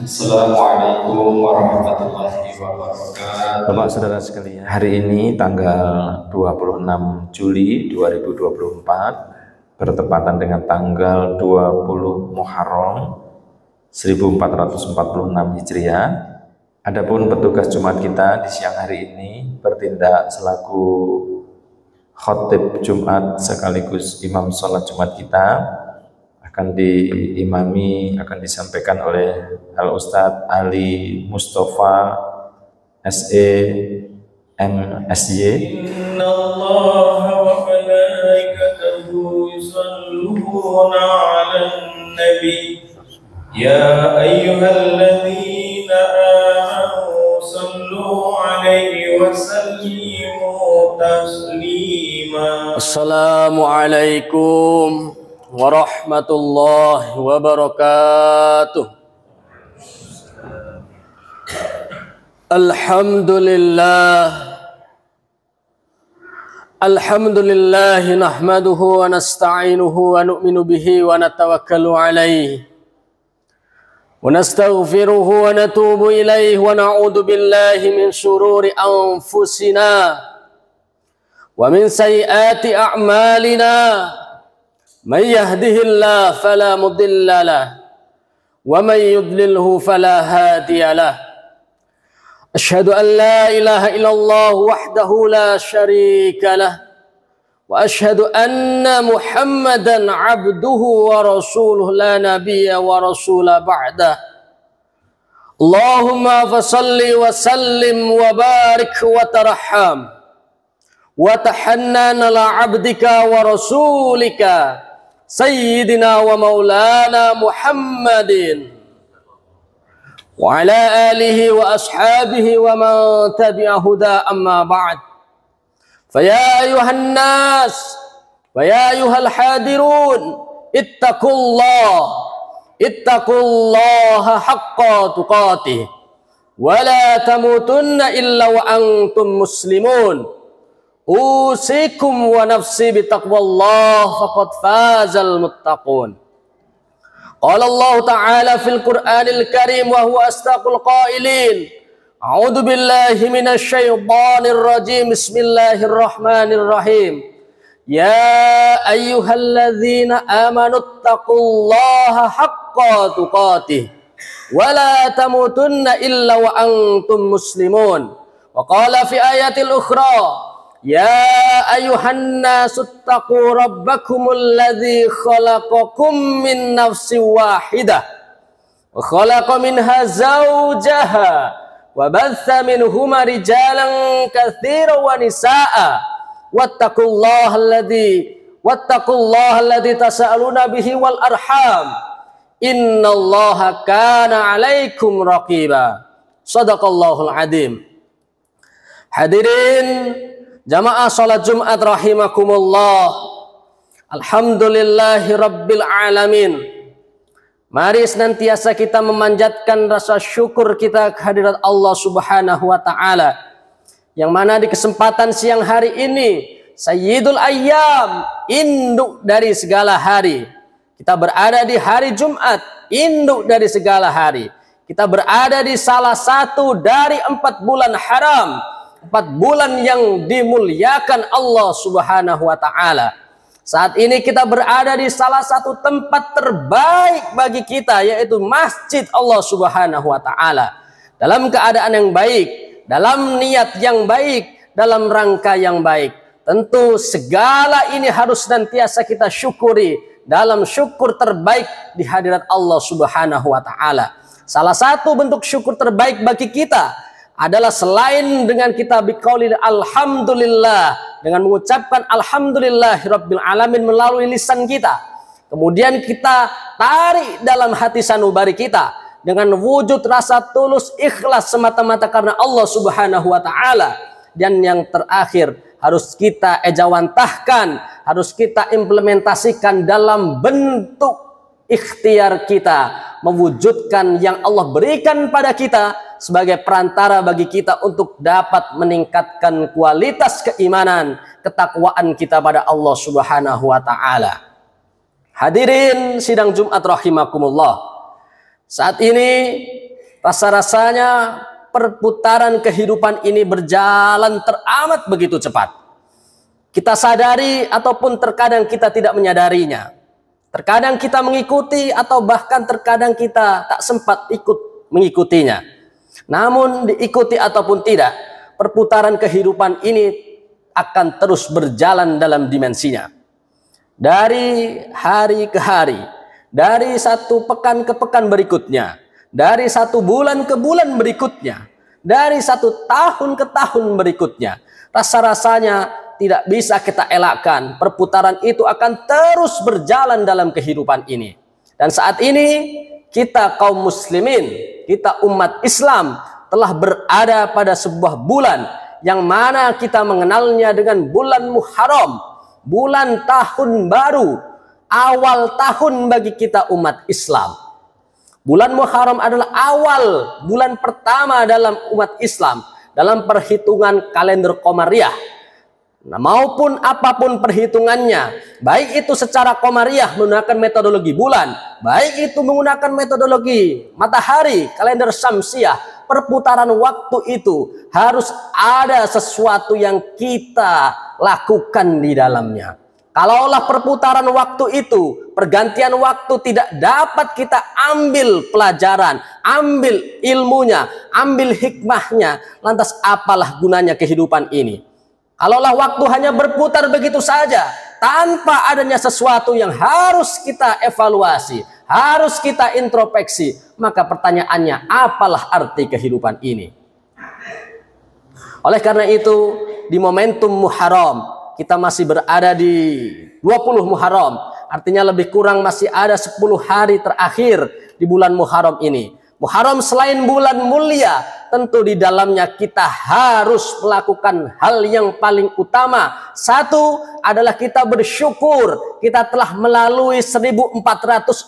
Assalamualaikum warahmatullahi wabarakatuh. Bapak saudara sekalian, hari ini tanggal 26 Juli 2024 bertepatan dengan tanggal 20 Muharram 1446 Hijriah. Adapun petugas Jumat kita di siang hari ini bertindak selaku khotib Jumat sekaligus imam sholat Jumat kita, akan disampaikan oleh Al-Ustadz Ali Mustafa SE MSY. Innallaha wa malaikatahu yusalluna 'alan nabi ya ayyuhalladzina amanu sallu 'alaihi wa sallimu taslima. Assalamualaikum warahmatullahi wabarakatuh. Alhamdulillah nahmaduhu wa nasta'inuhu wa nu'minu bihi wa natawakkalu alayhi wa nastaghfiruhu wa natubu ilayhi wa na'udzu billahi min shururi anfusina wa min sayyiati a'malina. من يهده الله فلا مضل له ومن يضلله فلا هادي له. أشهد أن لا إله إلا الله وحده لا شريك له وأشهد أن محمدا عبده ورسوله لا نبي ورسول بعده. اللهم فصل وسلم وبارك وترحم وتحنن على عبدك ورسولك سيدنا ومولانا محمد وعلى آله وأصحابه ومن تبع هدى. أما بعد، فيا أيها الناس ويا أيها الحاضرون اتقوا الله حق تقاته ولا تموتن إلا وأنتم مسلمون. أوصيكم ونفسي بتقوى الله فقد فاز المتقون. قال الله تعالى في القرآن الكريم وهو أصدق القائلين: أعوذ بالله من الشيطان الرجيم بسم الله الرحمن الرحيم يا أيها الذين آمنوا اتقوا الله حق تقاته ولا تموتن إلا وأنتم مسلمون. وقال في آية الأخرى: يا أيها الناس اتقوا ربكم الذي خلقكم من نفس واحدة وخلق منها زوجها وبث منهما رجالا كثيرا ونساء واتقوا الله الذي تساءلون به والأرحام إن الله كان عليكم رقيبا. Sadaqallahul Azim. Hadirin jamaah salat Jumat rahimakumullah. Alhamdulillahi rabbil alamin. Mari senantiasa kita memanjatkan rasa syukur kita kehadirat Allah Subhanahu wa taala, yang mana di kesempatan siang hari ini Sayyidul Ayyam, induk dari segala hari, kita berada di hari Jumat, induk dari segala hari. Kita berada di salah satu dari 4 bulan haram, 4 bulan yang dimuliakan Allah Subhanahu wa taala. Saat ini kita berada di salah satu tempat terbaik bagi kita, yaitu Masjid Allah Subhanahu wa taala. Dalam keadaan yang baik, dalam niat yang baik, dalam rangka yang baik. Tentu segala ini harus senantiasa kita syukuri dalam syukur terbaik di hadirat Allah Subhanahu wa taala. Salah satu bentuk syukur terbaik bagi kita adalah selain dengan kita biqaulil alhamdulillah, dengan mengucapkan alhamdulillahirabbil alamin melalui lisan kita, kemudian kita tarik dalam hati sanubari kita dengan wujud rasa tulus ikhlas semata-mata karena Allah Subhanahu wa taala. Dan yang terakhir, harus kita ejawantahkan, harus kita implementasikan dalam bentuk ikhtiar kita, mewujudkan yang Allah berikan pada kita sebagai perantara bagi kita untuk dapat meningkatkan kualitas keimanan, ketakwaan kita pada Allah Subhanahu wa taala. Hadirin sidang Jumat rahimakumullah. Saat ini Rasa-rasanya perputaran kehidupan ini berjalan teramat begitu cepat. Kita sadari ataupun terkadang kita tidak menyadarinya. Terkadang kita mengikuti atau bahkan terkadang kita tak sempat ikut mengikutinya. Namun diikuti ataupun tidak, perputaran kehidupan ini akan terus berjalan dalam dimensinya. Dari hari ke hari, dari satu pekan ke pekan berikutnya, dari satu bulan ke bulan berikutnya, dari satu tahun ke tahun berikutnya, rasa-rasanya tidak bisa kita elakkan. Perputaran itu akan terus berjalan dalam kehidupan ini. Dan saat ini kita kaum muslimin, kita umat Islam telah berada pada sebuah bulan yang mana kita mengenalnya dengan bulan Muharram, bulan tahun baru, awal tahun bagi kita umat Islam. Bulan Muharram adalah awal bulan pertama dalam umat Islam dalam perhitungan kalender Qamariyah. Nah, maupun apapun perhitungannya, baik itu secara Qamariyah menggunakan metodologi bulan, baik itu menggunakan metodologi matahari, kalender Syamsiyah, perputaran waktu itu harus ada sesuatu yang kita lakukan di dalamnya. Kalaulah perputaran waktu itu, pergantian waktu tidak dapat kita ambil pelajaran, ambil ilmunya, ambil hikmahnya, lantas apalah gunanya kehidupan ini? Kalaulah waktu hanya berputar begitu saja, tanpa adanya sesuatu yang harus kita evaluasi, harus kita introspeksi, maka pertanyaannya, apalah arti kehidupan ini? Oleh karena itu, di momentum Muharram, kita masih berada di 20 Muharram, artinya lebih kurang masih ada 10 hari terakhir di bulan Muharram ini. Muharram selain bulan mulia, tentu di dalamnya kita harus melakukan hal yang paling utama. Satu adalah kita bersyukur kita telah melalui 1445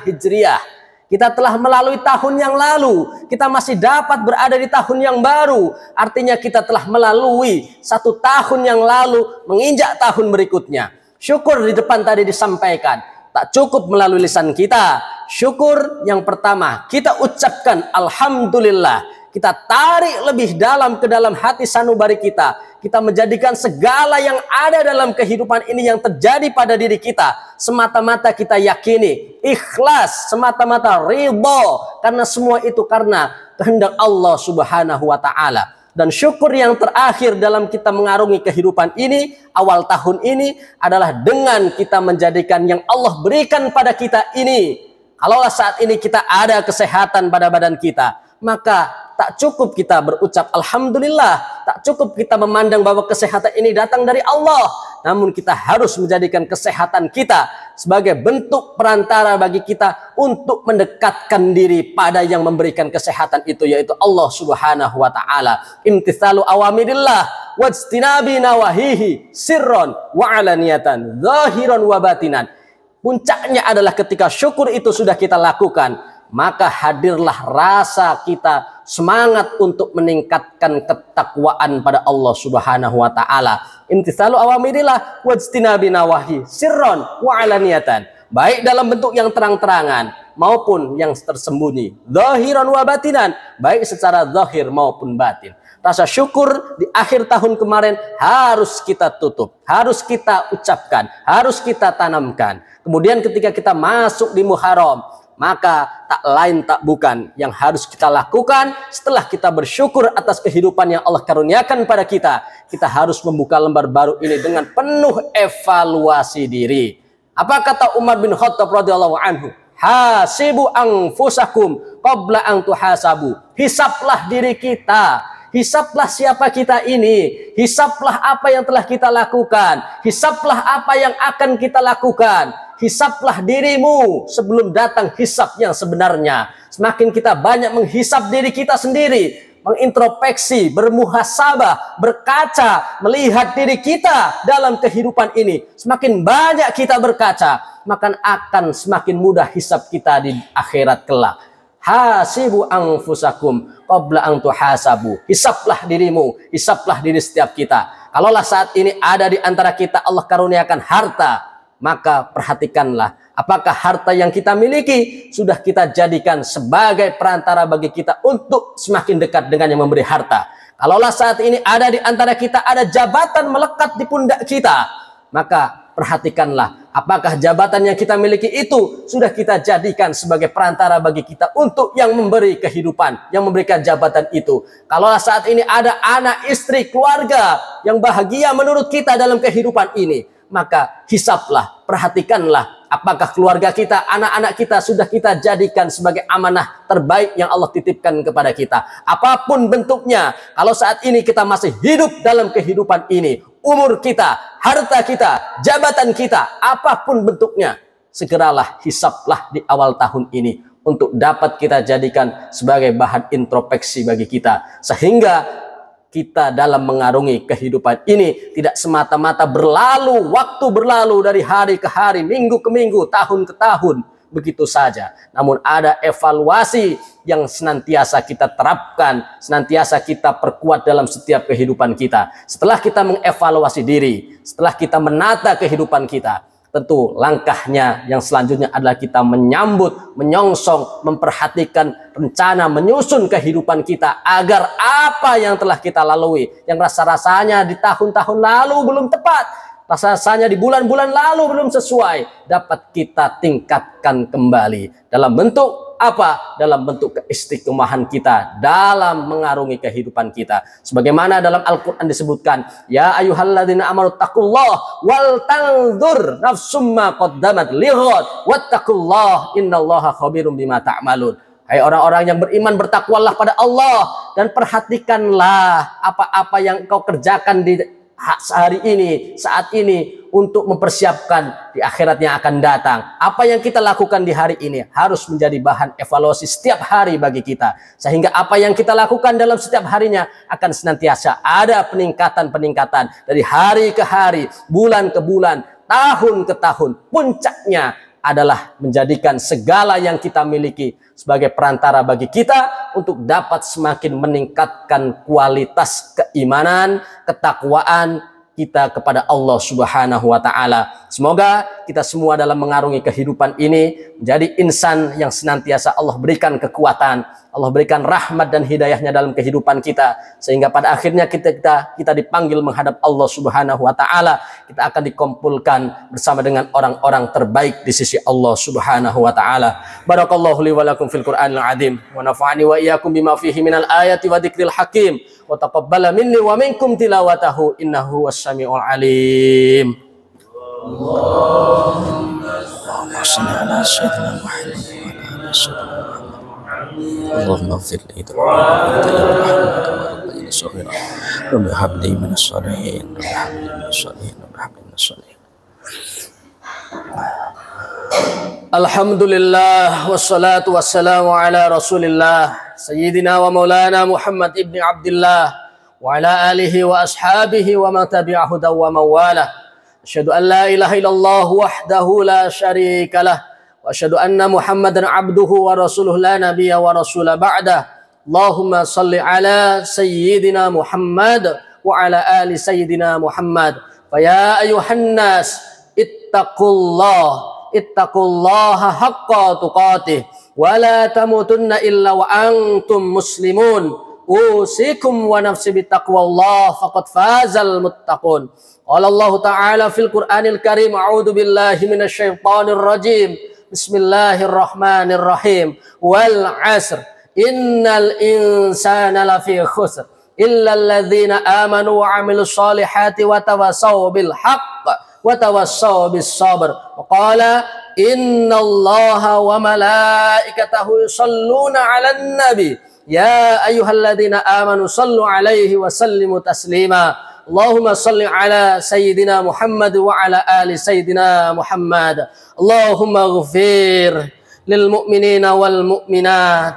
Hijriah. Kita telah melalui tahun yang lalu, kita masih dapat berada di tahun yang baru. Artinya kita telah melalui satu tahun yang lalu, menginjak tahun berikutnya. Syukur di depan tadi disampaikan, tak cukup melalui lisan kita. Syukur yang pertama, kita ucapkan Alhamdulillah. Kita tarik lebih dalam ke dalam hati sanubari kita. Kita menjadikan segala yang ada dalam kehidupan ini yang terjadi pada diri kita, semata-mata kita yakini, ikhlas, semata-mata ridho. Karena semua itu karena kehendak Allah Subhanahu wa ta'ala. Dan syukur yang terakhir dalam kita mengarungi kehidupan ini, awal tahun ini, adalah dengan kita menjadikan yang Allah berikan pada kita ini. Kalaulah saat ini kita ada kesehatan pada badan kita, maka tak cukup kita berucap Alhamdulillah, tak cukup kita memandang bahwa kesehatan ini datang dari Allah, namun kita harus menjadikan kesehatan kita sebagai bentuk perantara bagi kita untuk mendekatkan diri pada yang memberikan kesehatan itu, yaitu Allah Subhanahu wa ta'ala. Imtithalu awamirillah wajtinabi nawahihi sirron wa alaniyatan, zahiran wa batinan. Puncaknya adalah ketika syukur itu sudah kita lakukan, maka hadirlah rasa kita semangat untuk meningkatkan ketakwaan pada Allah Subhanahu wa ta'ala. Imtithalu awamirillah wajtinabi nawahi sirron wa alaniyatan. Baik dalam bentuk yang terang-terangan maupun yang tersembunyi. Zahiran wa batinan. Baik secara zahir maupun batin. Rasa syukur di akhir tahun kemarin harus kita tutup, harus kita ucapkan, harus kita tanamkan. Kemudian ketika kita masuk di Muharram, maka tak lain tak bukan yang harus kita lakukan setelah kita bersyukur atas kehidupan yang Allah karuniakan pada kita. Kita harus membuka lembar baru ini dengan penuh evaluasi diri. Apa kata Umar bin Khattab radhiyallahu anhu? Hasibu anfusakum qabla an tuhasabu. Hisablah diri kita. Hisablah siapa kita ini. Hisablah apa yang telah kita lakukan. Hisablah apa yang akan kita lakukan. Hisablah dirimu sebelum datang hisab yang sebenarnya. Semakin kita banyak menghisab diri kita sendiri, mengintrospeksi, bermuhasabah, berkaca, melihat diri kita dalam kehidupan ini, semakin banyak kita berkaca, maka akan semakin mudah hisab kita di akhirat kelak. Hasibu anfusakum qabla an tuhasabu. Hisablah dirimu, hisablah diri setiap kita. Kalaulah saat ini ada di antara kita Allah karuniakan harta, maka perhatikanlah Apakah harta yang kita miliki sudah kita jadikan sebagai perantara bagi kita untuk semakin dekat dengan yang memberi harta? Kalaulah saat ini ada di antara kita ada jabatan melekat di pundak kita, maka perhatikanlah apakah jabatan yang kita miliki itu sudah kita jadikan sebagai perantara bagi kita untuk yang memberi kehidupan, yang memberikan jabatan itu. Kalaulah saat ini ada anak, istri, keluarga yang bahagia menurut kita dalam kehidupan ini, maka hisablah, perhatikanlah apakah keluarga kita, anak-anak kita sudah kita jadikan sebagai amanah terbaik yang Allah titipkan kepada kita. Apapun bentuknya, kalau saat ini kita masih hidup dalam kehidupan ini, umur kita, harta kita, jabatan kita, apapun bentuknya, segeralah hisablah di awal tahun ini untuk dapat kita jadikan sebagai bahan introspeksi bagi kita, sehingga kita dalam mengarungi kehidupan ini tidak semata-mata berlalu, waktu berlalu dari hari ke hari, minggu ke minggu, tahun ke tahun, begitu saja. Namun ada evaluasi yang senantiasa kita terapkan, senantiasa kita perkuat dalam setiap kehidupan kita. Setelah kita mengevaluasi diri, setelah kita menata kehidupan kita, tentu langkahnya yang selanjutnya adalah kita menyambut, menyongsong, memperhatikan rencana, menyusun kehidupan kita agar apa yang telah kita lalui, yang rasa-rasanya di tahun-tahun lalu belum tepat, rasa-rasanya di bulan-bulan lalu belum sesuai, dapat kita tingkatkan kembali. Dalam bentuk apa? Dalam bentuk keistiqomahan kita dalam mengarungi kehidupan kita. Sebagaimana dalam Al-Quran disebutkan, ya ayyuhalladzina amanu taqullah wal tanzur nafsum ma qaddamat lighad wattaqullah innallaha khabirum bima ta'malun. Hai orang-orang yang beriman, bertakwalah pada Allah dan perhatikanlah apa-apa yang kau kerjakan di hari ini, saat ini, untuk mempersiapkan di akhirat yang akan datang. Apa yang kita lakukan di hari ini harus menjadi bahan evaluasi setiap hari bagi kita, sehingga apa yang kita lakukan dalam setiap harinya akan senantiasa ada peningkatan-peningkatan dari hari ke hari, bulan ke bulan, tahun ke tahun. Puncaknya adalah menjadikan segala yang kita miliki sebagai perantara bagi kita untuk dapat semakin meningkatkan kualitas keimanan, ketakwaan kita kepada Allah Subhanahu wa Ta'ala. Semoga kita semua dalam mengarungi kehidupan ini menjadi insan yang senantiasa Allah berikan kekuatan, Allah berikan rahmat dan hidayahnya dalam kehidupan kita, sehingga pada akhirnya kita dipanggil menghadap Allah Subhanahu wa Ta'ala. Kita akan dikumpulkan bersama dengan orang-orang terbaik di sisi Allah Subhanahu wa Ta'ala. Barakallahu li wa lakum fil Qur'anil azim wa nafa'ani wa iyyakum bima fihi minal ayati wa dzikril hakim wa taqabbala minni wa minkum tilawatahu innahu was-sami'ul alim. Allahumma shalli ala sayyidina Muhammad wa ala ali sayyidina Muhammad. Allahumma ighfir li Rabbi habli minas shalihin, Rabbi habli minas shalihin, Rabbi habli minas shalihin. Alhamdulillah wassalatu wassalamu ala Rasulillah Sayyidina wa Maulana Muhammad ibn Abdullah wa ala alihi wa ashabihi wa man tabi'ahu wa mawalah. Asyhadu an la ilaha illallah wahdahu la syarika lah wa asyhadu anna Muhammadan abduhu wa rasuluhu la nabiyya wa rasula ba'dah. Allahumma salli ala Sayyidina Muhammad wa ala ali Sayyidina Muhammad. Fa ya ayuhan nas ittaqullaha haqqa tuqatih wa la tamutunna illa wa antum muslimun. Usikum wa nafsi bittaqwallah faqad fazal muttaqun. Qala Allah Ta'ala fil Qur'anil Karim, a'udzu billahi minasy syaithanir rajim. Bismillahirrahmanirrahim. Wal 'asr innal insana lafi khusr illa alladzina amanu wa 'amilus solihati wa tawassaw bil haqq wa tawassaw bis sabr. Wa qala innallaha wa malaikatahu yusholluna 'alan nabi ya ayyuhalladzina amanu shallu 'alaihi wa sallimu taslima. Allahumma salli ala Sayyidina Muhammad wa ala ali Sayyidina Muhammad. Allahumma ghafir lil mu'minina wal mu'minat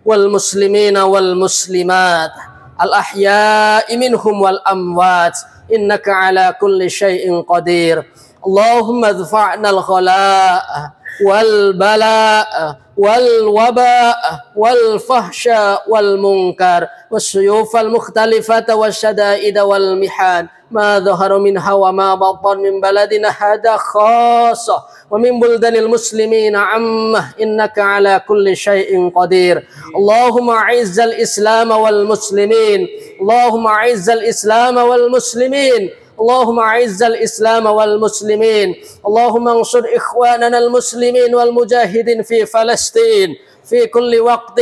wal muslimina wal muslimat al ahya'i minhum wal amwat innaka ala kulli syai'in qadir. Allahumma adfa'na al khala' wal bala' wal waba' wal fahsya wal munkar wasyuyuf al mukhtalifata wasyada'id wal mihan ما ظهر منها وما بطن من بلدنا هذا خاصة ومن بلدان المسلمين عامة إنك على كل شيء قدير. اللهم أعز الإسلام والمسلمين، اللهم أعز الإسلام والمسلمين، اللهم أعز الإسلام والمسلمين، اللهم انصر إخواننا المسلمين والمجاهدين في فلسطين في كل وقت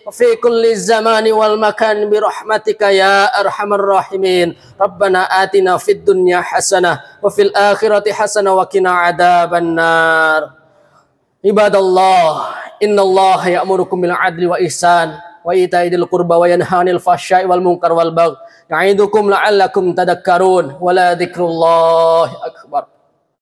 وفي كل زمان والمكان برحمتك يا أرحم الراحمين. ربنا آتنا في الدنيا حسنة وفي الآخرة حسنة وقنا عذاب النار. عباد الله، إن الله يأمركم بالعدل وإحسان وإيتاء ذي القربى وينهى عن الفحشاء والمنكر والبغي يعظكم لعلكم تذكرون ولذكر الله أكبر.